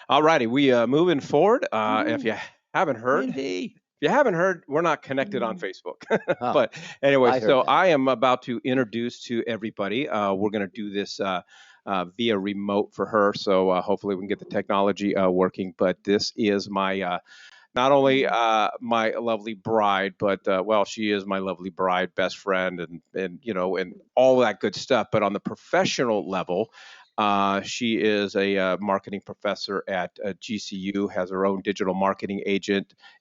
All righty, we moving forward. If Mhm. you haven't heard, Mindy. we're not connected on Mhm. Facebook. Oh, But anyway, I heard so that. I am about to introduce to everybody. We're going to do this via remote for her, so hopefully we can get the technology working. But this is my not only Mhm. my lovely bride, but well, she is my lovely bride, best friend, and and all that good stuff. But on the professional level, she is a marketing professor at GCU, has her own digital marketing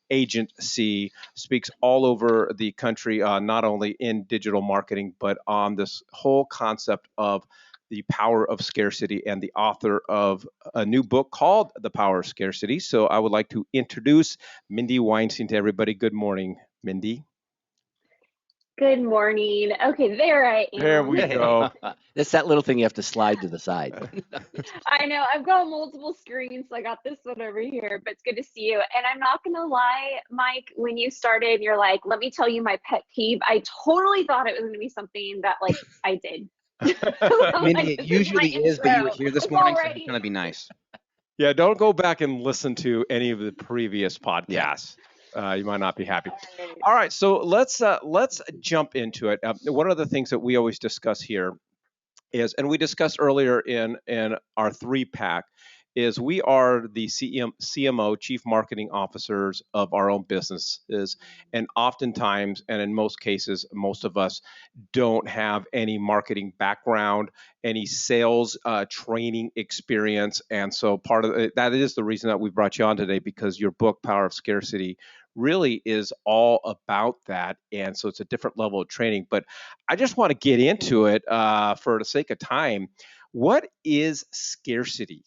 agency, speaks all over the country, not only in digital marketing, but on this whole concept of the power of scarcity, and the author of a new book called The Power of Scarcity. So I would like to introduce Mindy Weinstein to everybody. Good morning, Mindy. Good morning. Okay, there I There am. we go. It's that little thing you have to slide to the side. I know I've got multiple screens, so I got this one over here, but it's good to see you. And I'm not gonna lie, Mike, when you started, you're like, let me tell you my pet peeve. I totally thought it was gonna be something that like I did. I'm Mindy, like, it this is my usually is, but you were intro. here this It's morning, so I'm trying to already. be nice. Yeah, don't go back and listen to any of the previous Yeah. podcasts. You might not be happy. All right. All right, so let's jump into it. One of the things that we always discuss here is, and we discussed earlier in our three pack, is we are the CMO, chief marketing officers of our own businesses, and oftentimes, and in most cases, most of us don't have any marketing background, any sales training experience, and so part of that is the reason that we brought you on today, because your book, Power of Scarcity, really is all about that, and so it's a different level of training. But I just want to get into it for the sake of time. What is scarcity?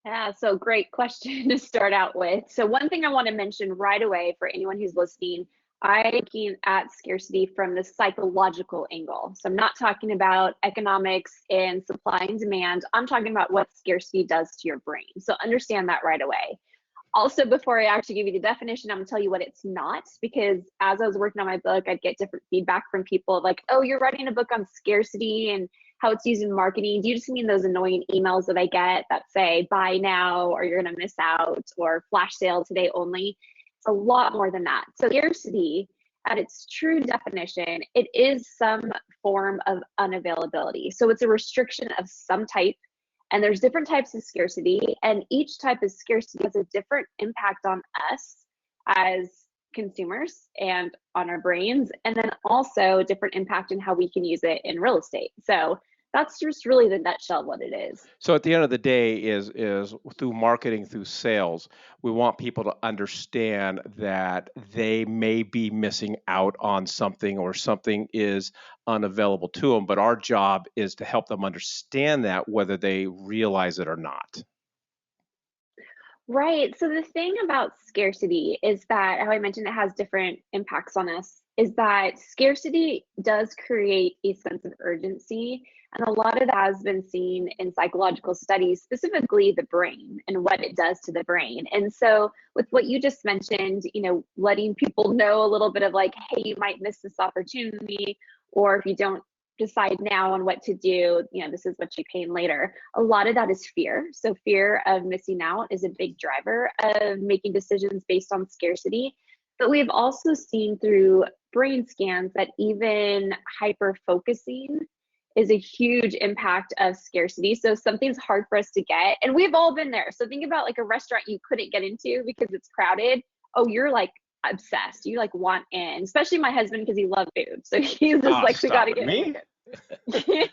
Yeah, so great question to start out with. So one thing I want to mention right away for anyone who's listening, I'm looking at scarcity from the psychological angle. So I'm not talking about economics and supply and demand. I'm talking about what scarcity does to your brain. So understand that right away. Also, before I actually give you the definition, I'm gonna tell you what it's not, because as I was working on my book, I'd get different feedback from people like, oh, you're writing a book on scarcity and how it's used in marketing. Do you just mean those annoying emails that I get that say buy now or you're gonna miss out or flash sale today only? It's a lot more than that. So scarcity, at its true definition, it is some form of unavailability. So it's a restriction of some type, and there's different types of scarcity, and each type of scarcity has a different impact on us as consumers and on our brains, and then also a different impact in how we can use it in real estate. So that's just really the nutshell of what it is. So at the end of the day, is through marketing, through sales, we want people to understand that they may be missing out on something, or something is unavailable to them. But our job is to help them understand that, whether they realize it or not. Right. So the thing about scarcity is that, how I mentioned it has different impacts on us, is that scarcity does create a sense of urgency. And a lot of that has been seen in psychological studies, specifically the brain and what it does to the brain. And so, with what you just mentioned, letting people know a little bit of like, hey, you might miss this opportunity, or if you don't decide now on what to do, this is what you pay in later. A lot of that is fear. So fear of missing out is a big driver of making decisions based on scarcity. But we've also seen through brain scans that even hyper focusing is a huge impact of scarcity. So if something's hard for us to get, and we've all been there. So think about like a restaurant you couldn't get into because it's crowded. Oh, you're like obsessed. You like want in, especially my husband, because he loves food. So he's just Ah, like, we got stop to it. get in Me? there.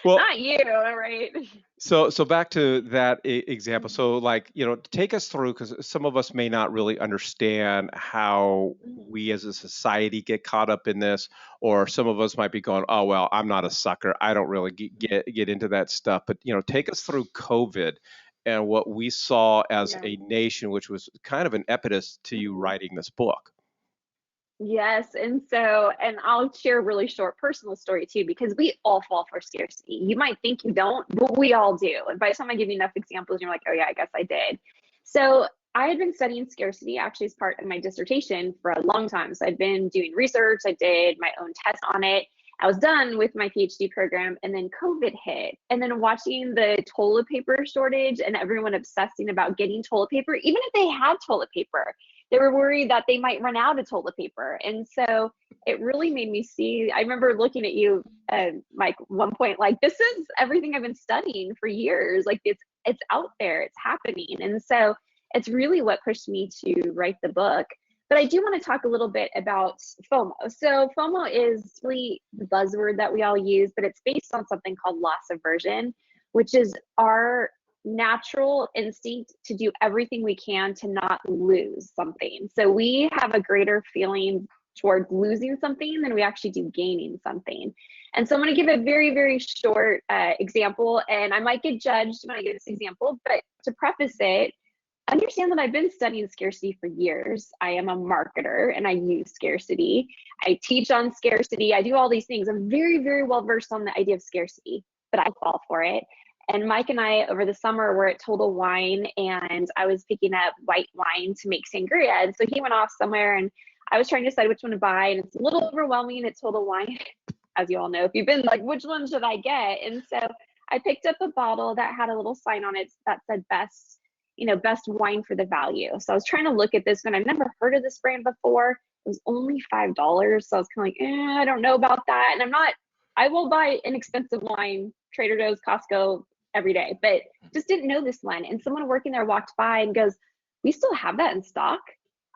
Well, Not you, right? so back to that example. So like, take us through, because some of us may not really understand how Mhm. we as a society get caught up in this, or some of us might be going, oh well, I'm not a sucker, I don't really get into that stuff. But take us through COVID and what we saw as Yeah. a nation, which was kind of an impetus to you Mhm. writing this book. Yes, and I'll share a really short personal story too, because we all fall for scarcity. You might think you don't, but we all do. And by the time I give you enough examples, you're like, oh yeah, I guess I did. So I had been studying scarcity actually as part of my dissertation for a long time. So I'd been doing research, I did my own test on it. I was done with my PhD program, and then COVID hit. And then watching the toilet paper shortage and everyone obsessing about getting toilet paper, even if they had toilet paper, they were worried that they might run out of toilet paper. And so it really made me see, I remember looking at you, Mike, one point, like, this is everything I've been studying for years. Like, it's out there, it's happening. And so it's really what pushed me to write the book. But I do want to talk a little bit about FOMO. So FOMO is really the buzzword that we all use, but it's based on something called loss aversion, which is our natural instinct to do everything we can to not lose something. So we have a greater feeling towards losing something than we actually do gaining something. And so I'm going to give a very, very short example, and I might get judged when I give this example, but to preface it, understand that I've been studying scarcity for years. I am a marketer and I use scarcity. I teach on scarcity. I do all these things. I'm very, very well versed on the idea of scarcity, but I fall for it. And Mike and I, over the summer, were at Total Wine, and I was picking up white wine to make sangria. And so he went off somewhere, and I was trying to decide which one to buy. And it's a little overwhelming at Total Wine, as you all know, if you've been like, which one should I get? And so I picked up a bottle that had a little sign on it that said best wine for the value. So I was trying to look at this, and I've never heard of this brand before. It was only $5. So I was kind of like, I don't know about that. And I will buy an expensive wine, Trader Joe's, Costco, every day, but just didn't know this one. And someone working there walked by and goes, we still have that in stock?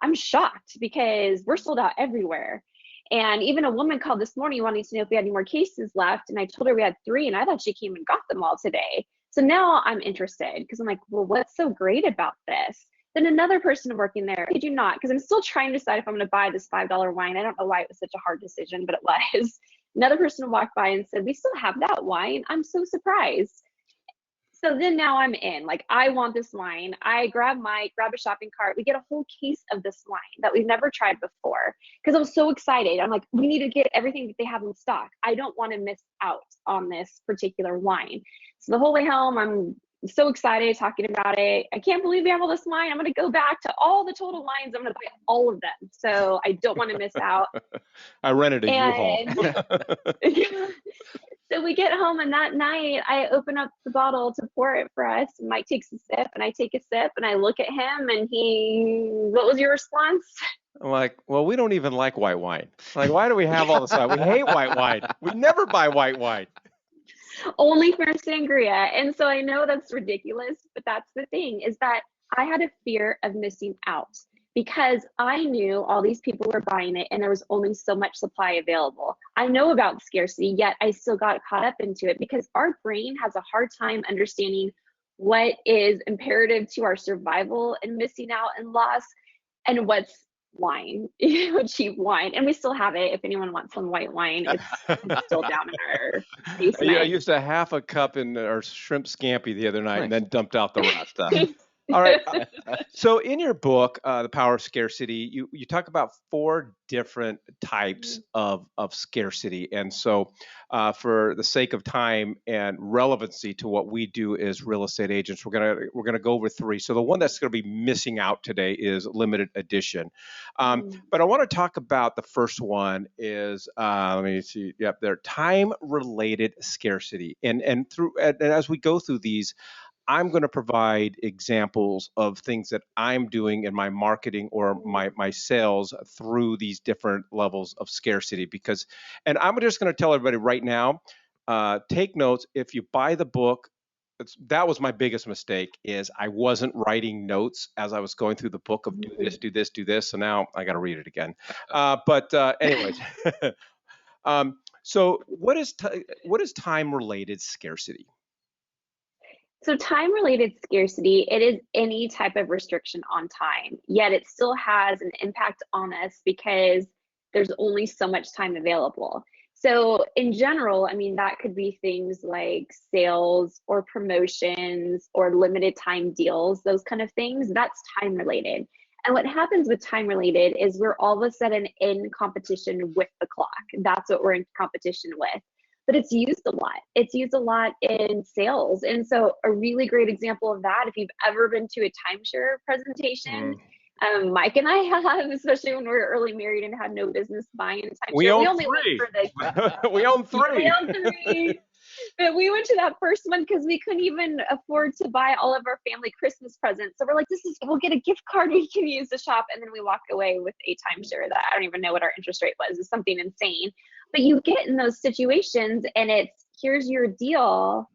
I'm shocked because we're sold out everywhere. And even a woman called this morning wanting to know if we had any more cases left. And I told her we had 3, and I thought she came and got them all today. So now I'm interested because I'm like, well, what's so great about this? Then another person working there, I do not, because I'm still trying to decide if I'm going to buy this $5 wine. I don't know why it was such a hard decision, but it was. Another person walked by and said, we still have that wine. I'm so surprised. So then now I'm in, like, I want this wine. I grab a shopping cart. We get a whole case of this wine that we've never tried before because I was so excited. I'm like, we need to get everything that they have in stock. I don't want to miss out on this particular wine. So the whole way home, I'm so excited talking about it. I can't believe we have all this wine. I'm going to go back to all the Total Wines. I'm going to buy all of them. So I don't want to miss out. I rented a U-Haul. So we get home, and that night I open up the bottle to pour it for us. Mike takes a sip, and I take a sip, and I look at him, and what was your response? I'm like, well, we don't even like white wine. Like, why do we have all this wine? We hate white wine. We never buy white wine. Only for sangria. And so I know that's ridiculous, but that's the thing, is that I had a fear of missing out because I knew all these people were buying it and there was only so much supply available. I know about scarcity, yet I still got caught up into it because our brain has a hard time understanding what is imperative to our survival and missing out and loss, and what's wine, cheap wine. And we still have it. If anyone wants some white wine, it's still down in our basement. Yeah, I used a half a cup in our shrimp scampi the other night and then dumped out the rest. All right. So in your book, The Power of Scarcity, you talk about 4 different types of scarcity. And so for the sake of time and relevancy to what we do as real estate agents, we're gonna go over 3. So the one that's going to be missing out today is limited edition. But I want to talk about the first one is, let me see. Yep, they're time-related scarcity. And as we go through these, I'm going to provide examples of things that I'm doing in my marketing or my sales through these different levels of scarcity. And I'm just going to tell everybody right now, take notes. If you buy the book, that was my biggest mistake, is I wasn't writing notes as I was going through the book of do this, do this, do this. So now I got to read it again. Anyways, so what is time-related scarcity? So time-related scarcity, it is any type of restriction on time, yet it still has an impact on us because there's only so much time available. So in general, I mean, that could be things like sales or promotions or limited time deals, those kind of things. That's time-related. And what happens with time-related is we're all of a sudden in competition with the clock. That's what we're in competition with. But it's used a lot. It's used a lot in sales. And so a really great example of that, if you've ever been to a timeshare presentation, Mike and I have, especially when we were early married and had no business buying a We timeshare. We own only went three. for the We own yeah, we three. own three. But we went to that first one because we couldn't even afford to buy all of our family Christmas presents. So we're like, we'll get a gift card we can use to shop. And then we walk away with a timeshare that I don't even know what our interest rate was. It's something insane. But you get in those situations and here's your deal.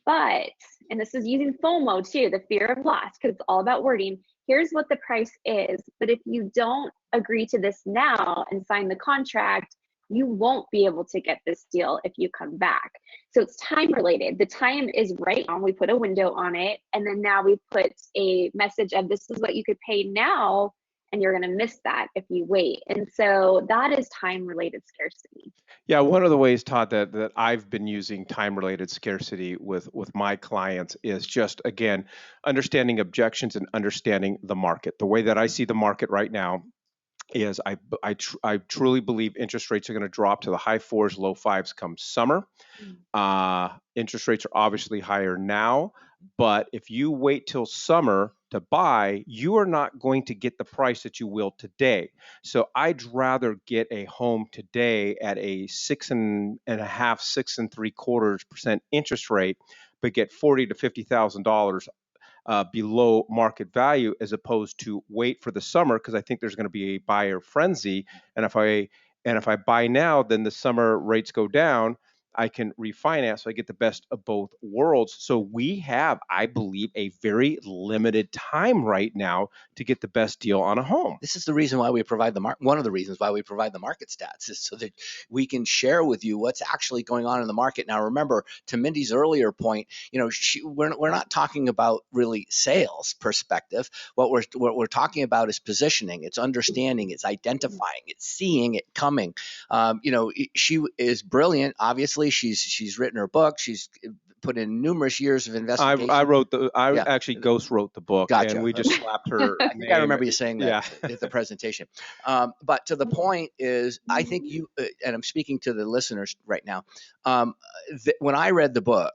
But, and this is using FOMO too, the fear of loss, because it's all about wording. Here's what the price is. But if you don't agree to this now and sign the contract, you won't be able to get this deal if you come back. So it's time related. The time is right on. We put a window on it. And then now we put a message of this is what you could pay now. And you're going to miss that if you wait. And so that is time related scarcity. Yeah, one of the ways, Todd, that I've been using time-related scarcity with my clients is just, again, understanding objections and understanding the market. The way that I see the market right now is I truly believe interest rates are going to drop to the high fours, low fives come summer. Interest rates are obviously higher now, but if you wait till summer to buy, you are not going to get the price that you will today. So I'd rather get a home today at a 6.5, 6.75% interest rate, but get $40,000 to $50,000 below market value, as opposed to wait for the summer, because I think there's going to be a buyer frenzy. And if I buy now, then the summer rates go down. I can refinance, so I get the best of both worlds. So we have, I believe, a very limited time right now to get the best deal on a home. This is the reason why we provide one of the reasons why we provide the market stats, is so that we can share with you what's actually going on in the market. Now, remember, to Mindy's earlier point, we're not talking about really sales perspective. What we're talking about is positioning. It's understanding. It's identifying. It's seeing it coming. She is brilliant. Obviously, she's written her book. She's put in numerous years of investigation. I actually ghost wrote the book. Gotcha. And we just slapped her I think I remember you saying that Yeah. at the presentation. But to the point is, I think you, and I'm speaking to the listeners right now, when I read the book,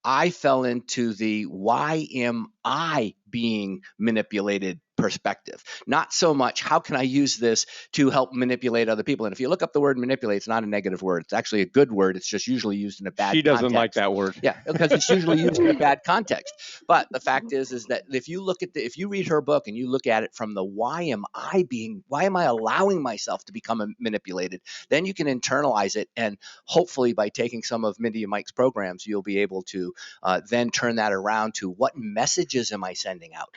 I fell into the why am I being manipulated perspective. Not so much how can I use this to help manipulate other people. And if you look up the word manipulate, it's not a negative word. It's actually a good word. It's just usually used in a bad context. She doesn't like that word. Yeah, because it's usually used in a bad context. But the fact is that if you read her book and you look at it from the why am I allowing myself to become manipulated, then you can internalize it. And hopefully by taking some of Mindy and Mike's programs, you'll be able to then turn that around to what messages am I sending out,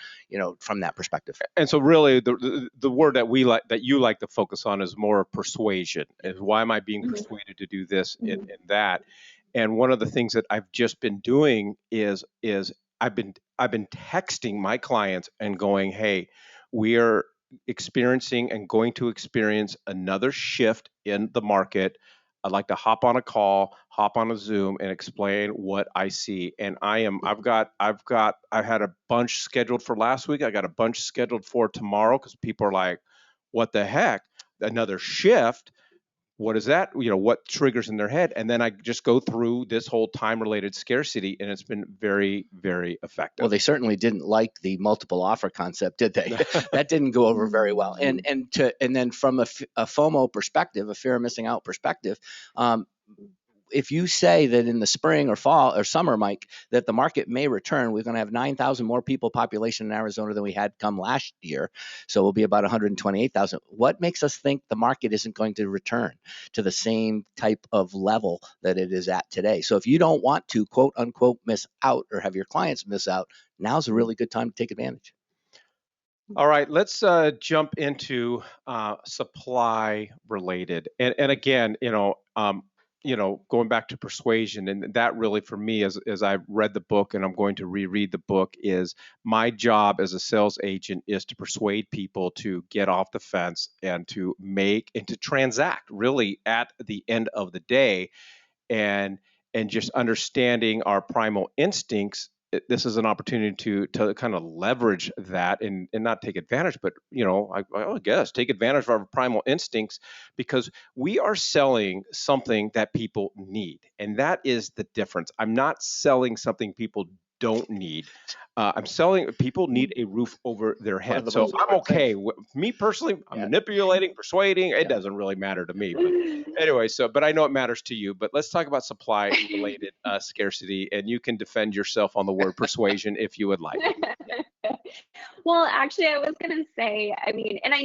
from that perspective. And so really the word that you like to focus on is more persuasion. Is why am I being persuaded to do this and that? And one of the things that I've just been doing is I've been texting my clients and going, hey, we are experiencing and going to experience another shift in the market. I'd like to hop on a call, hop on a Zoom, and explain what I see. And I had a bunch scheduled for last week. I got a bunch scheduled for tomorrow, because people are like, what the heck? Another shift? What is that? What triggers in their head? And then I just go through this whole time-related scarcity, and it's been very, very effective. Well, they certainly didn't like the multiple offer concept, did they? That didn't go over very well. And then from a FOMO perspective, a fear of missing out perspective, if you say that in the spring or fall or summer, Mike, that the market may return, we're going to have 9,000 more people population in Arizona than we had come last year. So we'll be about 128,000. What makes us think the market isn't going to return to the same type of level that it is at today? So if you don't want to, quote unquote, miss out or have your clients miss out, now's a really good time to take advantage. All right, let's jump into supply related. And again, going back to persuasion, and that really for me, as I've read the book and I'm going to reread the book, is my job as a sales agent is to persuade people to get off the fence and to transact really at the end of the day. And just understanding our primal instincts, this is an opportunity to kind of leverage that and not take advantage, but I guess take advantage of our primal instincts, because we are selling something that people need, and that is the difference. I'm not selling something people don't need. I'm selling, people need a roof over their One of head. the So most I'm important okay. things. Me personally, I'm Yeah. manipulating, persuading. It Yeah. doesn't really matter to me. But anyway, but I know it matters to you. But let's talk about supply related scarcity, and you can defend yourself on the word persuasion if you would like. Well, actually, I was going to say, I mean, and I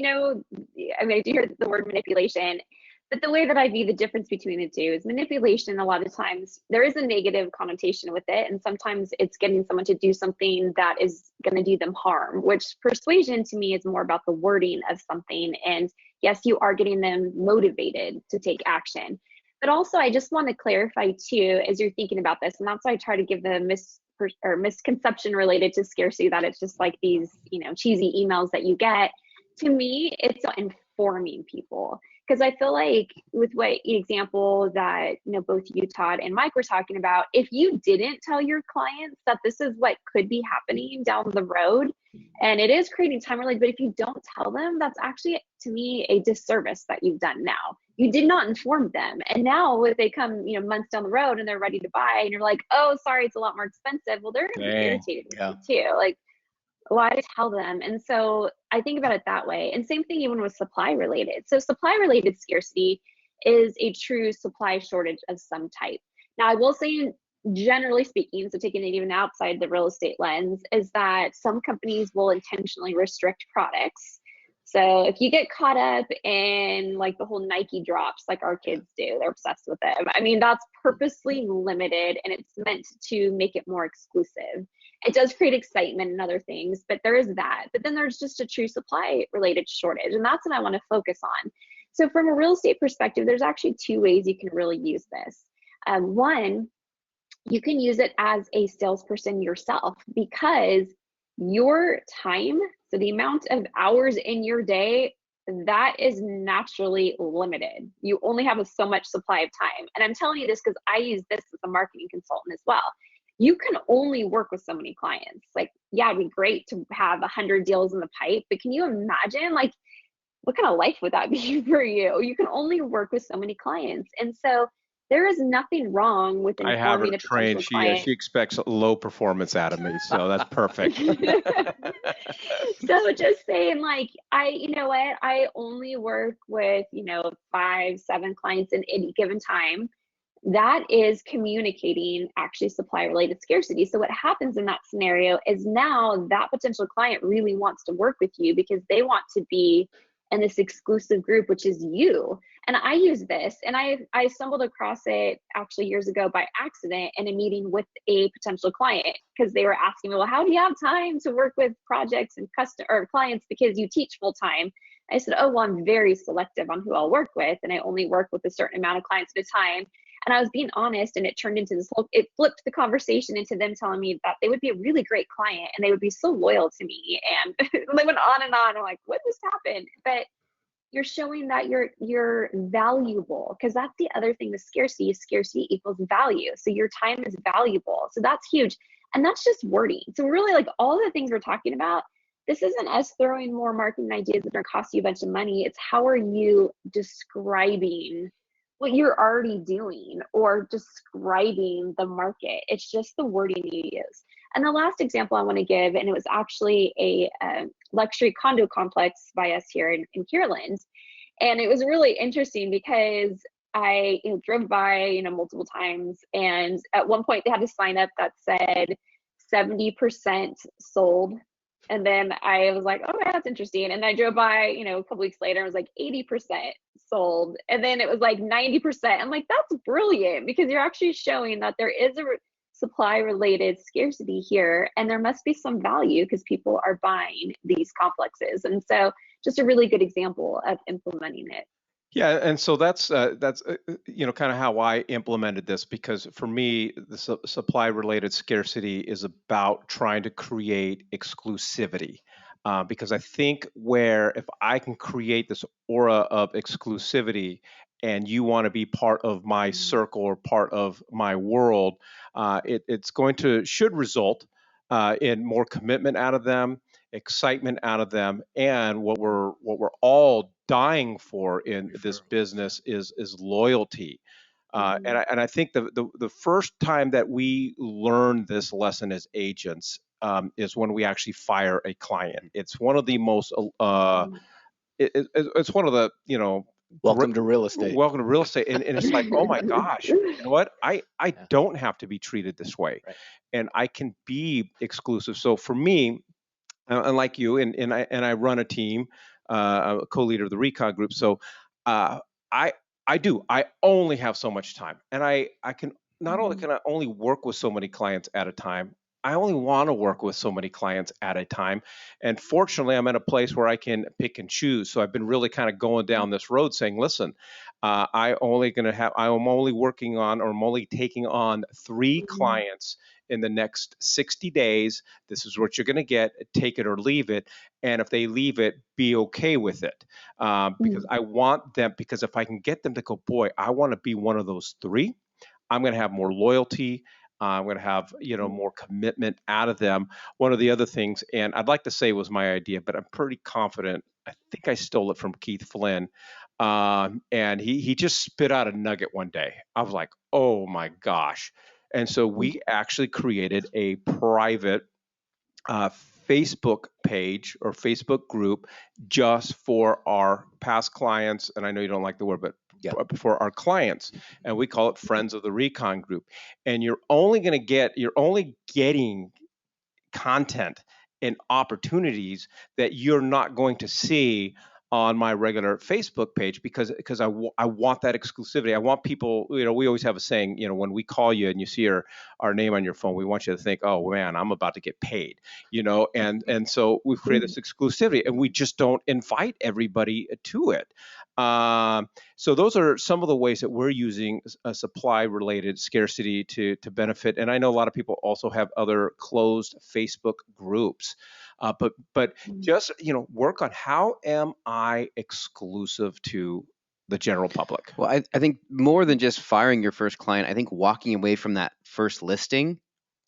mean, I do hear the word manipulation, but the way that I view the difference between the two is manipulation, a lot of times there is a negative connotation with it. And sometimes it's getting someone to do something that is going to do them harm, which persuasion to me is more about the wording of something. And yes, you are getting them motivated to take action. But also, I just want to clarify too, as you're thinking about this, and that's why I try to give the misconception related to scarcity, that it's just like these, cheesy emails that you get. To me, it's informing people, because I feel like with what example that both you, Todd, and Mike were talking about, if you didn't tell your clients that this is what could be happening down the road, and it is creating time related, but if you don't tell them, that's actually, to me, a disservice that you've done now. You did not inform them. And now if they come, months down the road and they're ready to buy and you're like, oh, sorry, it's a lot more expensive. Well, they're going to be irritated with you too. Like, why tell them? And so I think about it that way. And same thing even with supply related. So supply related scarcity is a true supply shortage of some type. Now I will say, generally speaking, so taking it even outside the real estate lens, is that some companies will intentionally restrict products. So if you get caught up in like the whole Nike drops, like our kids do, they're obsessed with them. I mean, that's purposely limited and it's meant to make it more exclusive. It does create excitement and other things, but there is that. But then there's just a true supply related shortage, and that's what I want to focus on. So from a real estate perspective, there's actually two ways you can really use this. One, you can use it as a salesperson yourself, because your time, so the amount of hours in your day, that is naturally limited. You only have so much supply of time. And I'm telling you this because I use this as a marketing consultant as well. You can only work with so many clients. Like, yeah, it'd be great to have 100 deals in the pipe, but can you imagine, like, what kind of life would that be for you? You can only work with so many clients. And so there is nothing wrong with I have her informing a trained. potential client. She expects low performance out of me, so that's perfect. So just saying, like, you know what, I only work with 5, 7 clients in any given time. That is communicating actually supply related scarcity. So what happens in that scenario is now that potential client really wants to work with you because they want to be in this exclusive group, which is you. And I use this, and I stumbled across it actually years ago by accident in a meeting with a potential client, because they were asking me, well, how do you have time to work with projects and clients because you teach full time? I said, oh, well, I'm very selective on who I'll work with, and I only work with a certain amount of clients at a time. And I was being honest, and it turned into it flipped the conversation into them telling me that they would be a really great client and they would be so loyal to me. And they went on and on. I'm like, what just happened? But you're showing that you're valuable, because that's the other thing with scarcity. Scarcity equals value. So your time is valuable. So that's huge. And that's just wording. So really, like, all the things we're talking about, this isn't us throwing more marketing ideas that are going to cost you a bunch of money. It's how are you describing what you're already doing or describing the market. It's just the wording you use. And the last example I want to give, and it was actually a luxury condo complex by us here in Kierland. And it was really interesting because I drove by multiple times, and at one point they had a sign up that said 70% sold. And then I was like, oh, that's interesting. And I drove by, a couple weeks later, and it was like 80% sold. And then it was like 90%. I'm like, that's brilliant, because you're actually showing that there is a supply related scarcity here, and there must be some value because people are buying these complexes. And so just a really good example of implementing it. Yeah, and so that's kind of how I implemented this, because for me the supply related scarcity is about trying to create exclusivity, because I think where if I can create this aura of exclusivity and you want to be part of my circle or part of my world, it's going to should result in more commitment out of them, excitement out of them, and what we're all dying for in this business is loyalty. And I think the first time that we learn this lesson as agents is when we actually fire a client. It's one of the most it's one of the Welcome to real estate. welcome to real estate, and it's like, oh my gosh, you know what, I Yeah. don't have to be treated this way, Right. and I can be exclusive. So for me, unlike you, and I run a team, I'm a co-leader of the recon group. So uh, I I only have so much time, and I can not only can I only work with so many clients at a time. I only want to work with so many clients at a time. And fortunately, I'm in a place where I can pick and choose. So I've been really kind of going down this road saying, listen, I'm only working on, or I'm only taking on 3 clients in the next 60 days. This is what you're going to get. Take it or leave it. And if they leave it, be okay with it. Because I want them, because if I can get them to go, boy, I want to be one of those 3, I'm going to have more loyalty. I'm going to have, more commitment out of them. One of the other things, and I'd like to say it was my idea, but I'm pretty confident. I think I stole it from Keith Flynn. And he just spit out a nugget one day. I was like, oh my gosh. And so we actually created a private uh, Facebook page or Facebook group just for our past clients. And I know you don't like the word, but Yeah. for our clients. And we call it Friends of the Recon Group. And you're only getting content and opportunities that you're not going to see on my regular Facebook page, because I want that exclusivity. I want people, we always have a saying, when we call you and you see our name on your phone, we want you to think, oh man, I'm about to get paid, and so we've created this exclusivity, and we just don't invite everybody to it. So those are some of the ways that we're using a supply related scarcity to benefit. And I know a lot of people also have other closed Facebook groups. But just work on, how am I exclusive to the general public? Well, I think more than just firing your first client, I think walking away from that first listing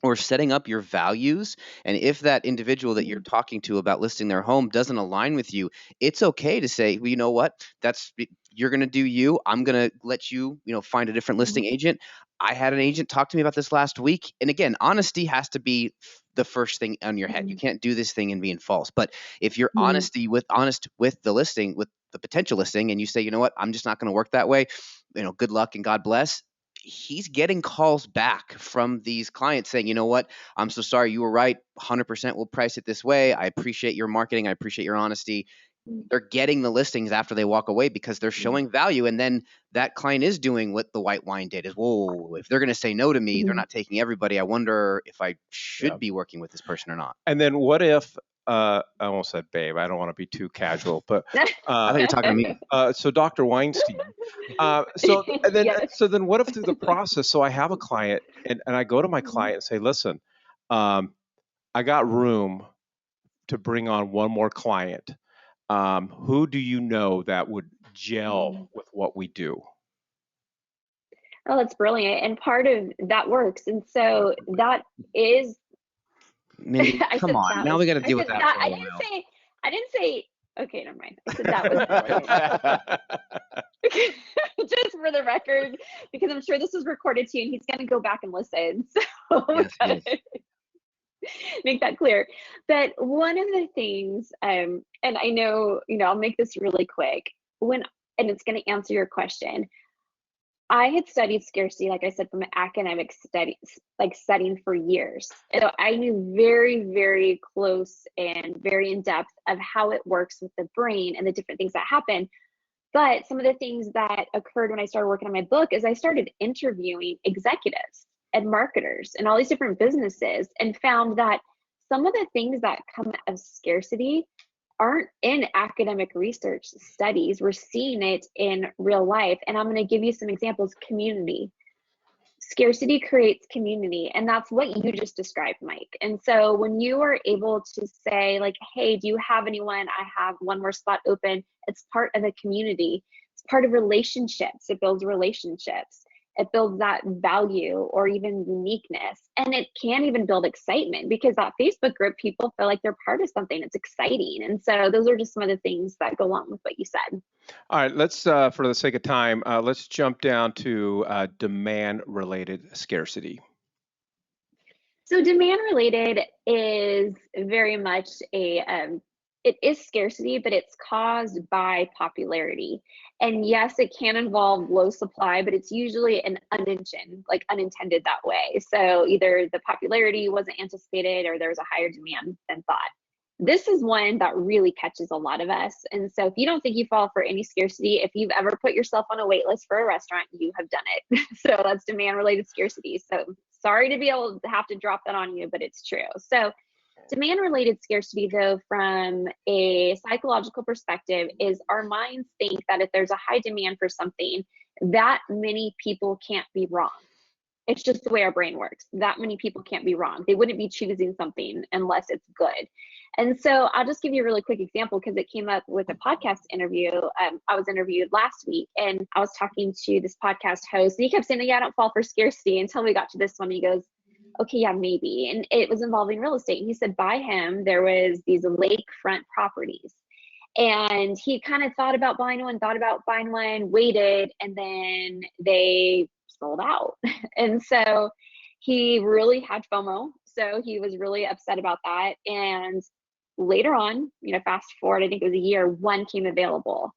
or setting up your values. And if that individual that you're talking to about listing their home doesn't align with you, it's okay to say, well, you know what, you're going to do you. I'm going to let you, find a different listing agent. I had an agent talk to me about this last week. And again, honesty has to be the first thing on your head. You can't do this thing and being false. But if you're honest with the listing, with the potential listing, and you say, you know what, I'm just not going to work that way, good luck and God bless. He's getting calls back from these clients saying, you know what, I'm so sorry, you were right, 100% we'll price it this way. I appreciate your marketing. I appreciate your honesty. They're getting the listings after they walk away because they're showing value. And then that client is doing what the white wine did, is, whoa, if they're going to say no to me, they're not taking everybody. I wonder if I should be working with this person or not. And then what if, I almost said babe, I don't want to be too casual, but I thought you were talking to me. so Dr. Weinstein. So then what if through the process, so I have a client, and I go to my client and say, listen, I got room to bring on one more client. Who do you know that would gel with what we do? Oh, that's brilliant. And part of that works. And so that is, Mindy, come on. Now we got to deal with that. I didn't say, okay, never mind. I said that was brilliant. Just for the record, because I'm sure this was recorded too, and he's going to go back and listen. So Yes, make that clear. But one of the things, and I know, I'll make this really quick, and it's going to answer your question. I had studied scarcity, like I said, from an academic study, like setting for years. And so I knew very, very close and very in depth of how it works with the brain and the different things that happen. But some of the things that occurred when I started working on my book is I started interviewing executives and marketers and all these different businesses, and found that some of the things that come out of scarcity aren't in academic research studies. We're seeing it in real life. And I'm going to give you some examples. Community. Scarcity creates community. And that's what you just described, Mike. And so when you are able to say, like, hey, do you have anyone? I have one more spot open. It's part of a community. It's part of relationships. It builds relationships. It builds that value or even uniqueness. And it can even build excitement, because that Facebook group, people feel like they're part of something. It's exciting. And so those are just some of the things that go along with what you said. All right, let's, for the sake of time, let's jump down to demand-related scarcity. So demand related is very much it is scarcity, but it's caused by popularity. And yes, it can involve low supply, but it's usually an unintended that way. So either the popularity wasn't anticipated or there was a higher demand than thought. This is one that really catches a lot of us. And so if you don't think you fall for any scarcity, if you've ever put yourself on a wait list for a restaurant, you have done it. So that's demand related scarcity. So sorry to be able to have to drop that on you, but it's true. So demand related scarcity, though, from a psychological perspective, is our minds think that if there's a high demand for something, that many people can't be wrong. It's just the way our brain works. That many people can't be wrong. They wouldn't be choosing something unless it's good. And so I'll just give you a really quick example, because it came up with a podcast interview. I was interviewed last week, and I was talking to this podcast host, and he kept saying, yeah, I don't fall for scarcity, until we got to this one. He goes, okay, yeah, maybe. And it was involving real estate. And he said by him, there was these lakefront properties. And he kind of thought about buying one, waited, and then they sold out. And so he really had FOMO. So he was really upset about that. And later on, fast forward, I think it was a year, one came available.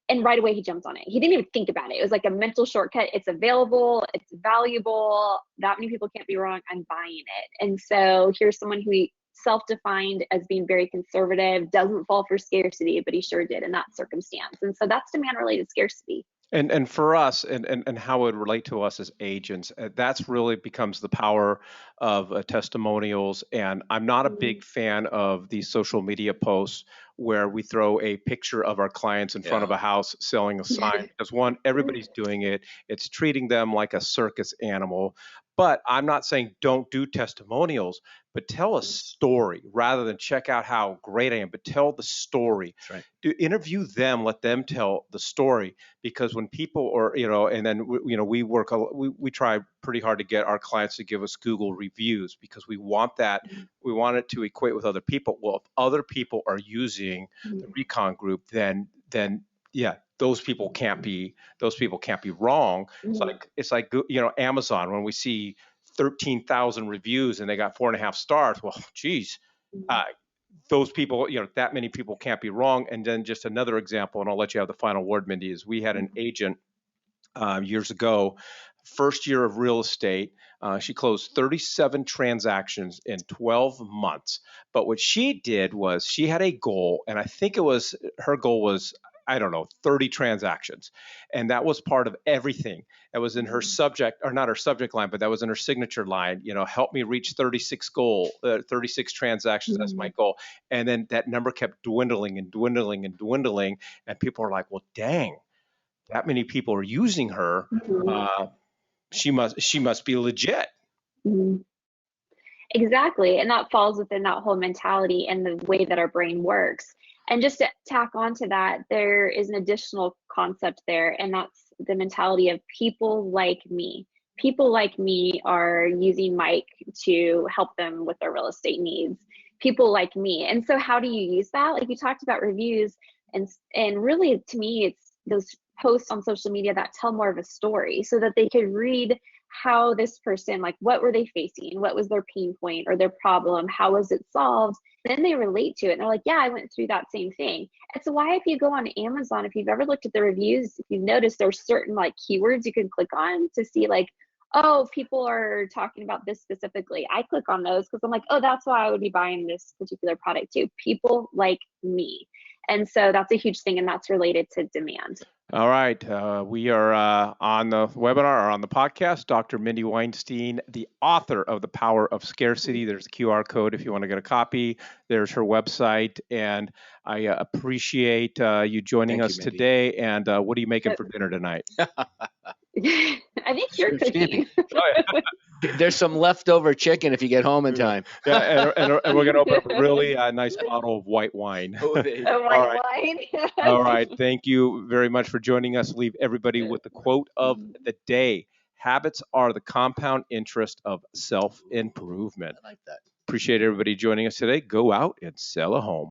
And right away he jumped on it. He didn't even think about it. It was like a mental shortcut. It's available, it's valuable. That many people can't be wrong. I'm buying it. And so here's someone who he self-defined as being very conservative, doesn't fall for scarcity, but he sure did in that circumstance. And so that's demand related scarcity. And for us, and how it would relate to us as agents, that's really becomes the power of testimonials. And I'm not a big fan of these social media posts where we throw a picture of our clients in front of a house selling a sign. Because one, everybody's doing it. It's treating them like a circus animal. But I'm not saying don't do testimonials, but tell a story rather than check out how great I am, but tell the story. That's right. Do interview them, let them tell the story, because when people are, and then, we try pretty hard to get our clients to give us Google reviews, because we want that. We want it to equate with other people. Well, if other people are using the Recon Group, then yeah, those people can't be wrong. It's like Amazon, when we see 13,000 reviews and they got 4.5 stars. Well, geez, those people, that many people can't be wrong. And then just another example, and I'll let you have the final word, Mindy, is we had an agent years ago, first year of real estate. She closed 37 transactions in 12 months. But what she did was she had a goal, and I think her goal was, I don't know, 30 transactions. And that was part of everything. That was in her subject, or not her subject line, but that was in her signature line, help me reach 36 transactions. That's my goal. And then that number kept dwindling and dwindling and dwindling. And people are like, well, dang, that many people are using her. She must be legit. Exactly. And that falls within that whole mentality and the way that our brain works. And just to tack on to that, there is an additional concept there, and that's the mentality of people like me. People like me are using Mike to help them with their real estate needs. People like me. And so how do you use that? Like you talked about reviews, and really to me, it's those posts on social media that tell more of a story, so that they could read how this person, like what were they facing? What was their pain point or their problem? How was it solved? Then they relate to it and they're like, yeah, I went through that same thing. It's why if you go on Amazon, if you've ever looked at the reviews, if you've noticed there's certain like keywords you can click on to see like, oh, people are talking about this specifically. I click on those because I'm like, oh, that's why I would be buying this particular product too. People like me. And so that's a huge thing, and that's related to demand. All right. We are on the webinar or on the podcast. Dr. Mindy Weinstein, the author of The Power of Scarcity. There's a QR code if you want to get a copy. There's her website. And I appreciate you joining us today. And what are you making for dinner tonight? I think you're cooking. There's some leftover chicken if you get home in time. Yeah, and we're going to open up a really nice bottle of white wine. Wine. All right. Thank you very much for joining us. Leave everybody with the quote of the day. Habits are the compound interest of self-improvement. I like that. Appreciate everybody joining us today. Go out and sell a home.